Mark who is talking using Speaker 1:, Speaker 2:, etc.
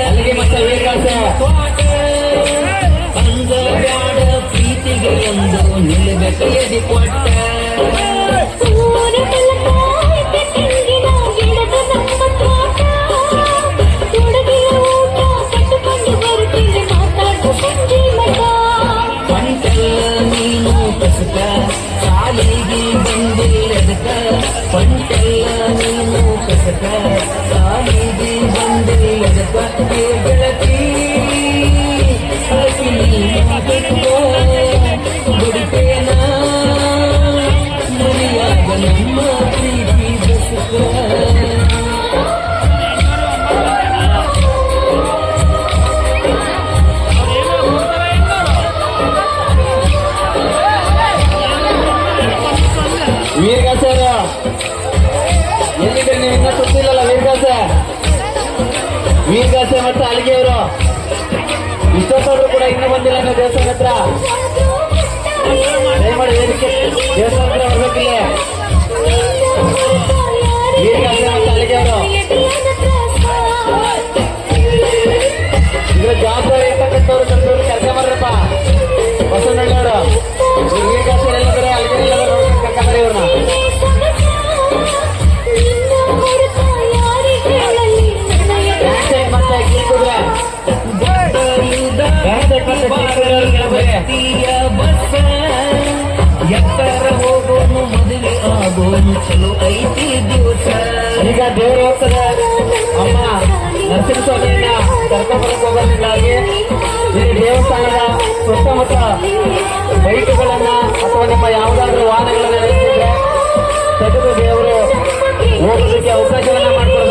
Speaker 1: ಅಲ್ಲಿಗೆ ಮತ್ತೆ ಬೇಕಾದ ಅಂಗಬ್ಯಾಡ ಪ್ರೀತಿಗೆ ಎಂದು ನಿಲ್ಲಬೇಕು ಎದಿ ಕೊಟ್ಟ ಶಾಲೆಗೆ ಬಂದಿಲ್ಲದಕ್ಕ ಪಂಟೆಲ್ಲ ನೀನು ಕಸಕ ಶಾಲೆಗೆ ಬಂದಿಲ್ಲದಕ್ಕ ಗೆಳತಿ ಹಸಿ ಬಿಟ್ಟೋ ಬಿಡ್ತೇನ ಮನೆಯಾಗ ನಮ್ಮ ಪ್ರೀತಿ ಬಸುಕ ವೀರಗಾಸರ ಎಲ್ಲಿದ್ರೆ ನೀವು ಇನ್ನೂ ಸುತ್ತಿಲ್ಲಲ್ಲ ವೀರಗಾಸ ಮತ್ತು ಅಲ್ಲಿಗೆಯವರು ಇಷ್ಟೊತ್ತವರು ಕೂಡ ಇನ್ನೂ ಬಂದಿಲ್ಲ ನೀವು ದೇವಸ್ಥಾನ ಹತ್ರ ದಯಮಾಡಿ ವೇದಿಕೆ ದೇವಸ್ಥಾನ ಹತ್ರ ಬರ್ಬೇಕಿಲ್ಲ ವೀರಗಾಸ ಮತ್ತು ಅಲ್ಲಿಗೆಯವರು ಇದ್ರ ಜವಾಬ್ದಾರಿ ಇರ್ತಕ್ಕಂಥವ್ರು ಕೆಲಸ ಮಾಡ್ರಪ್ಪ ಬಸವನಹಳ್ಳಿಯವರು ವೀರಗಾಸ ಎಲ್ಲದ್ರೆ ಅಲ್ಲಿಗೆ ಫ್ರೀಯ ಬಸ್ಸ ಎತ್ತರ ಹೋಗೋನು ಮದುವೆ ಆಗೋನು ಚಲೋ ಐತಿ ದಿವಸ. ಈಗ ದೇವರು ಹೋಗ್ತದೆ ಅಮ್ಮ ನರಸಿಂಹಸ್ವಾಮಿಯನ್ನ ಕರ್ಕೊಂಡ್ಬರಕ್ ಹೋಗೋದ್ರಿಂದಾಗಿ ಇಲ್ಲಿ ದೇವಸ್ಥಾನದ ಸುತ್ತಮುತ್ತ ಬೈಕ್ಗಳನ್ನ ಅಥವಾ ನಿಮ್ಮ ಯಾವುದಾದ್ರೂ ವಾಹನಗಳನ್ನ ನಿಲ್ಲಿಸಿದ್ರೆ ತೆಗೆದು ದೇವರು ಹೋಗೋದಕ್ಕೆ ಅವಕಾಶವನ್ನ ಮಾಡ್ಕೊಡ್ತಾರೆ.